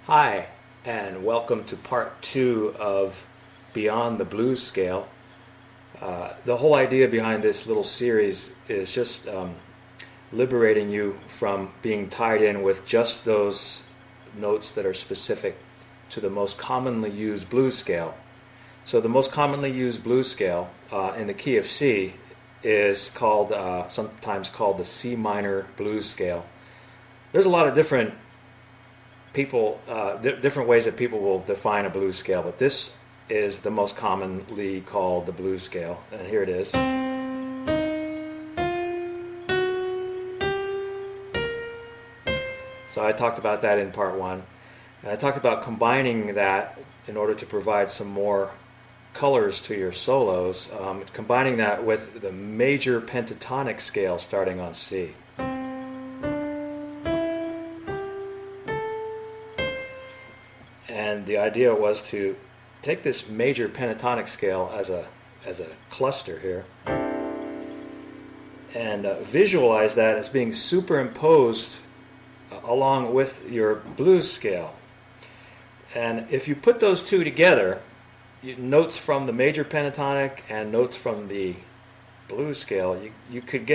Hi, and welcome to part 2 of Beyond the Blues Scale. The whole idea behind this little series is just liberating you from being tied in with just those notes that are specific to the most commonly used blues scale. So the most commonly used blues scale in the key of C is called, sometimes called the C minor blues scale. There's a lot of different different ways that people will define a blues scale, but this is the most commonly called the blues scale, and here it is. So I talked about that in part 1, and I talked about combining that in order to provide some more colors to your solos, combining that with the major pentatonic scale starting on C. And the idea was to take this major pentatonic scale as a cluster here and visualize that as being superimposed along with your blues scale. And if you put those two together, notes from the major pentatonic and notes from the blues scale, you could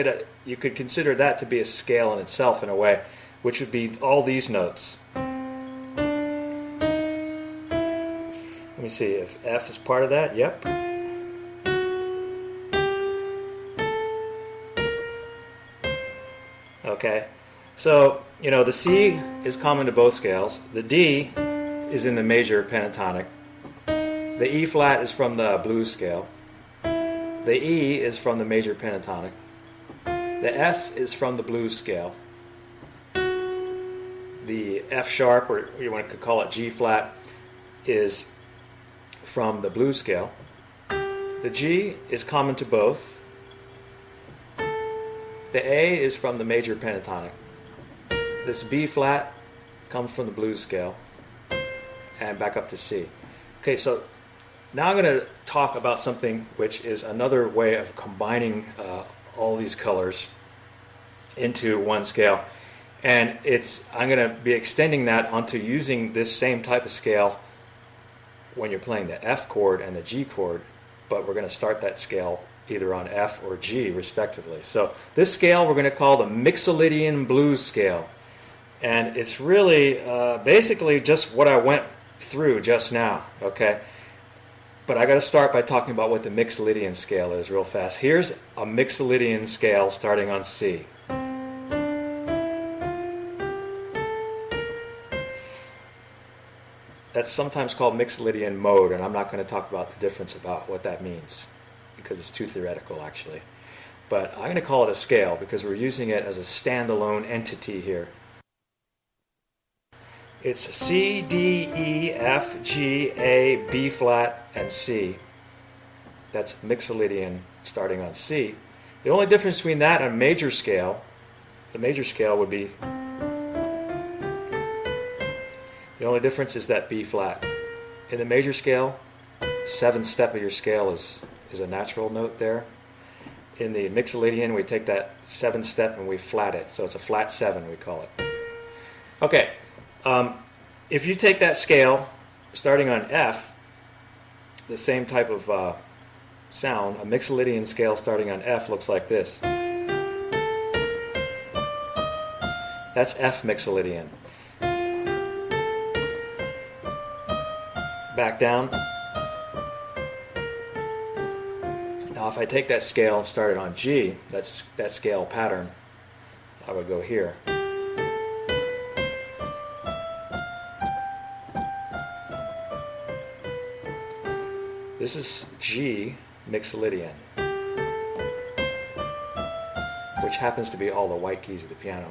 consider that to be a scale in itself in a way, which would be all these notes. Let me see if F is part of that. Yep. Okay. So, the C is common to both scales. The D is in the major pentatonic. The E flat is from the blues scale. The E is from the major pentatonic. The F is from the blues scale. The F sharp, or you want to call it G flat, is from the blues scale. The G is common to both. The A is from the major pentatonic. This B flat comes from the blues scale and back up to C. Okay, so now I'm going to talk about something which is another way of combining all these colors into one scale, and I'm going to be extending that onto using this same type of scale when you're playing the F chord and the G chord, but we're going to start that scale either on F or G respectively. So this scale we're going to call the Mixolydian-Blues scale, and it's really basically just what I went through just now, okay? But I got to start by talking about what the Mixolydian scale is real fast. Here's a Mixolydian scale starting on C. That's sometimes called Mixolydian mode, and I'm not going to talk about the difference about what that means because it's too theoretical actually. But I'm going to call it a scale because we're using it as a standalone entity here. It's C, D, E, F, G, A, B flat, and C. That's Mixolydian starting on C. The only difference between that and a major scale, the major scale would be, the only difference is that B flat. In the major scale, 7th step of your scale is a natural note there. In the Mixolydian, we take that 7th step and we flat it. So it's a flat 7, we call it. Okay, if you take that scale starting on F, the same type of sound, a Mixolydian scale starting on F looks like this. That's F Mixolydian. Back down. Now if I take that scale and start it on G, that scale pattern, I would go here. This is G Mixolydian, which happens to be all the white keys of the piano.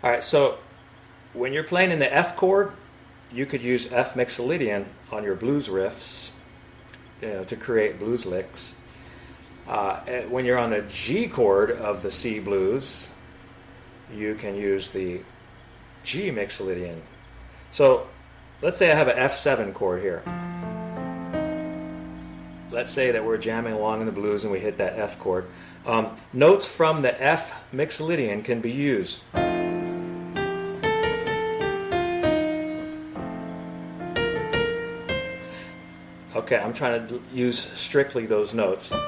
Alright, so when you're playing in the F chord, you could use F Mixolydian on your blues riffs, to create blues licks. When you're on the G chord of the C blues, you can use the G Mixolydian. So let's say I have an F7 chord here. let's say that we're jamming along in the blues and we hit that F chord. Notes from the F Mixolydian can be used. Okay, I'm trying to use strictly those notes. And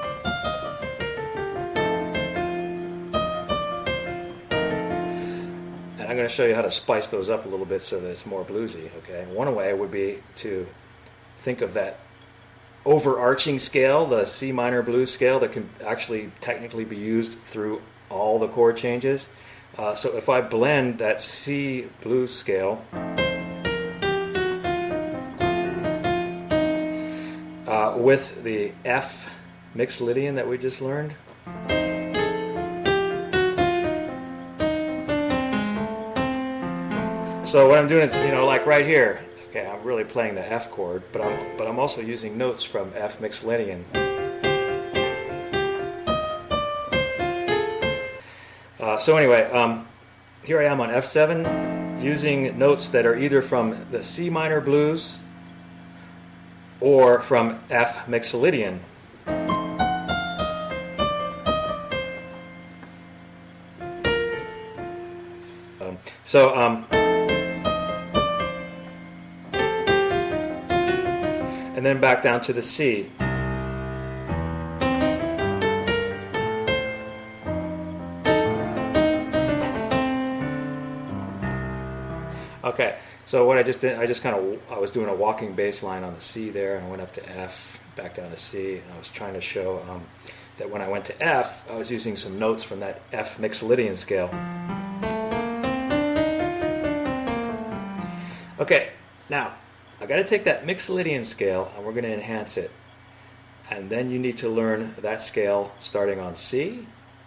I'm going to show you how to spice those up a little bit so that it's more bluesy. Okay, one way would be to think of that overarching scale, the C minor blues scale, that can actually technically be used through all the chord changes. So if I blend that C blues scale with the F Mixolydian that we just learned, so what I'm doing is, like right here, okay, I'm really playing the F chord, but I'm also using notes from F Mixolydian. So anyway, here I am on F7 using notes that are either from the C minor blues or from F Mixolydian. And then back down to the C. Okay, so what I just did, I was doing a walking bass line on the C there, and I went up to F, back down to C, and I was trying to show that when I went to F, I was using some notes from that F Mixolydian scale. Okay, now I got to take that Mixolydian scale and we're going to enhance it, and then you need to learn that scale starting on C,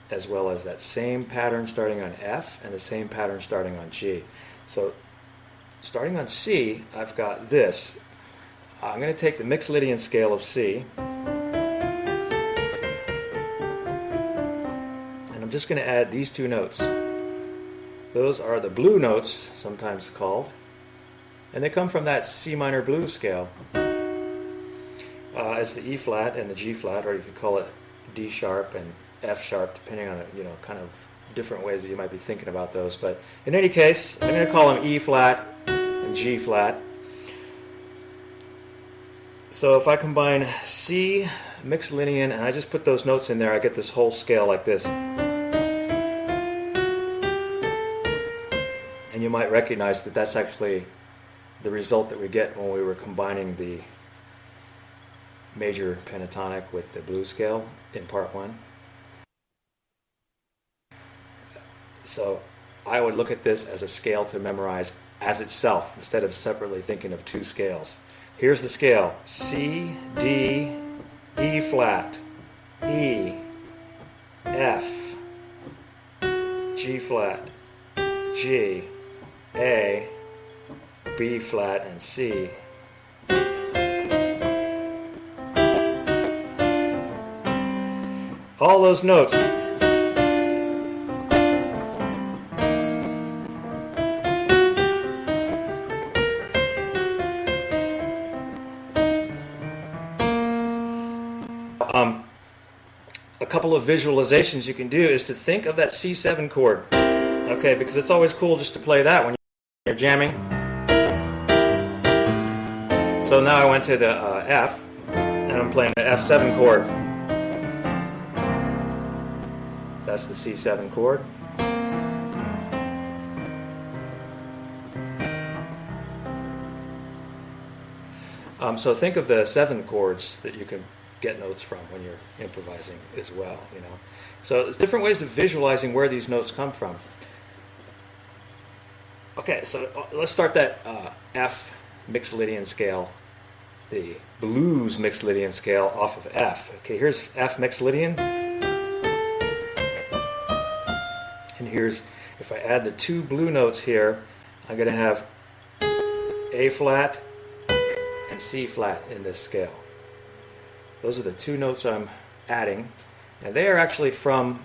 as well as that same pattern starting on F and the same pattern starting on G. So starting on C, I've got this. I'm going to take the Mixolydian scale of C, and I'm just going to add these two notes. Those are the blue notes, sometimes called, and they come from that C minor blues scale. It's the E flat and the G flat, or you could call it D sharp and F sharp, depending on kind of different ways that you might be thinking about those. But in any case, I'm going to call them E flat and G flat. So if I combine C, Mixolydian, and I just put those notes in there, I get this whole scale like this. And you might recognize that that's actually the result that we get when we were combining the major pentatonic with the blues scale in part one. So I would look at this as a scale to memorize as itself, instead of separately thinking of two scales. Here's the scale: C, D, E flat, E, F, G flat, G, A, B flat, and C. All those notes. A couple of visualizations you can do is to think of that C7 chord, okay, because it's always cool just to play that when you're jamming. So now I went to the F, and I'm playing the F7 chord. That's the C7 chord. So think of the 7 chords that you can get notes from when you're improvising as well, So there's different ways of visualizing where these notes come from. Okay, so let's start that F Mixolydian scale, the blues Mixolydian scale off of F. Okay, here's F Mixolydian. And here's, if I add the two blue notes here, I'm going to have A flat and C flat in this scale. Those are the two notes I'm adding, and they are actually from,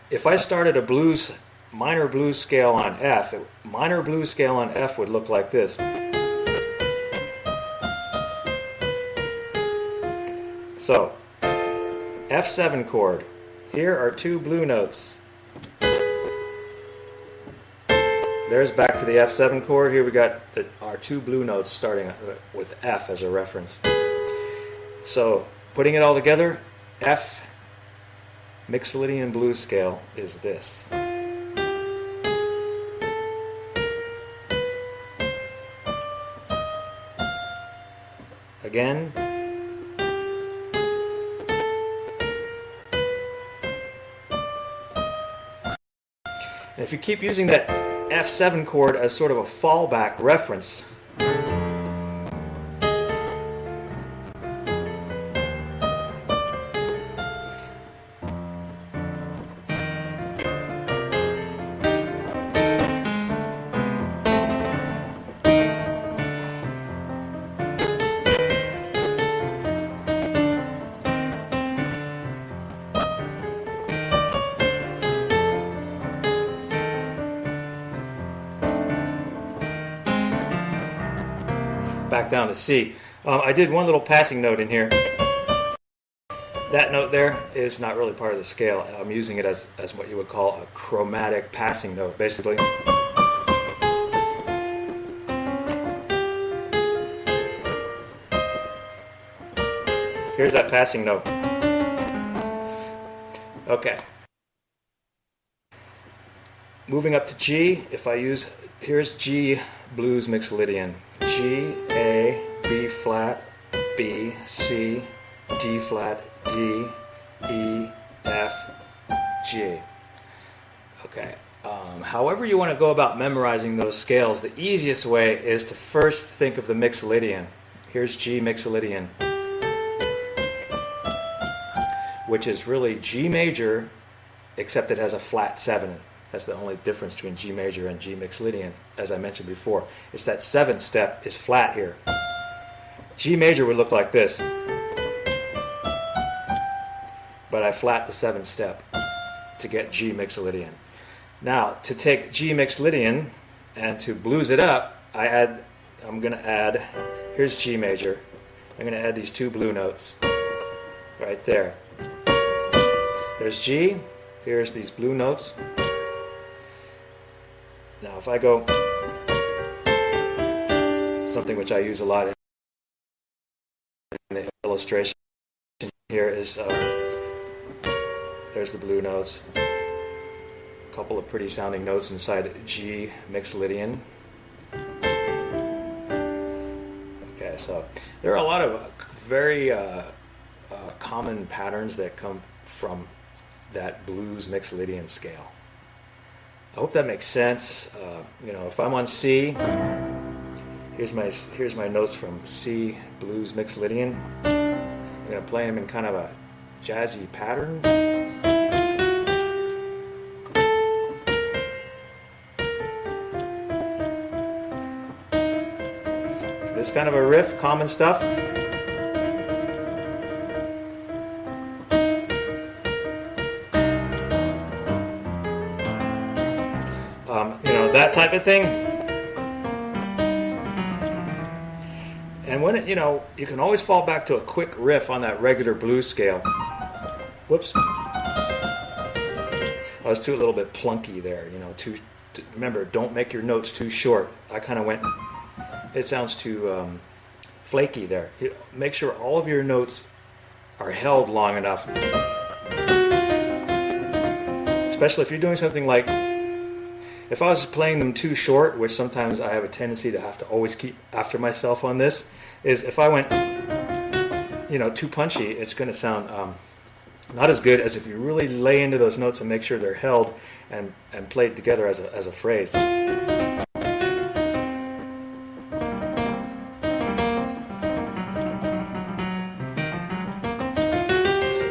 if I started a blues, minor blues scale on F, minor blues scale on F would look like this. So, F7 chord. Here are two blue notes. There's back to the F7 chord. Here we got our two blue notes starting with F as a reference. So, putting it all together, F Mixolydian-Blues scale is this. Again. And if you keep using that F7 chord as sort of a fallback reference, back down to C. I did one little passing note in here. That note there is not really part of the scale. I'm using it as what you would call a chromatic passing note, basically. Here's that passing note. Okay. Moving up to G, if I use, here's G blues Mixolydian. G, A, B flat, B, C, D flat, D, E, F, G. Okay. However you want to go about memorizing those scales, the easiest way is to first think of the Mixolydian. Here's G Mixolydian, which is really G major, except it has a flat 7. That's the only difference between G major and G Mixolydian, as I mentioned before. It's that 7th step is flat here. G major would look like this, but I flat the 7th step to get G Mixolydian. Now, to take G Mixolydian and to blues it up, I'm going to add, here's G major. I'm going to add these two blue notes right there. There's G, here's these blue notes. Now if I go, something which I use a lot in the illustration here is, there's the blue notes, a couple of pretty sounding notes inside G Mixolydian. Okay, so there are a lot of very common patterns that come from that blues Mixolydian scale. I hope that makes sense. If I'm on C, here's my notes from C blues Mixolydian. I'm going to play them in kind of a jazzy pattern. So this kind of a riff, common stuff. That type of thing. And when you can always fall back to a quick riff on that regular blues scale. Whoops. I was a little bit plunky there, remember, don't make your notes too short. I kind of went, it sounds too flaky there. Make sure all of your notes are held long enough. Especially if you're doing something like, if I was playing them too short, which sometimes I have a tendency to have to always keep after myself on this, is if I went, too punchy, it's going to sound not as good as if you really lay into those notes and make sure they're held and played together as a phrase.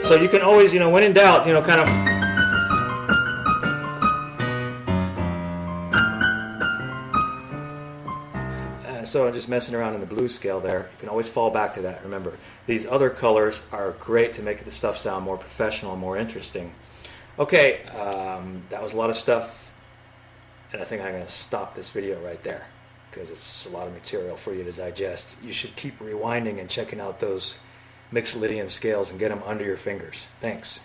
So you can always, when in doubt, kind of. So I'm just messing around in the blues scale there. You can always fall back to that. Remember, these other colors are great to make the stuff sound more professional and more interesting. Okay, that was a lot of stuff, and I think I'm going to stop this video right there because it's a lot of material for you to digest. You should keep rewinding and checking out those Mixolydian scales and get them under your fingers. Thanks.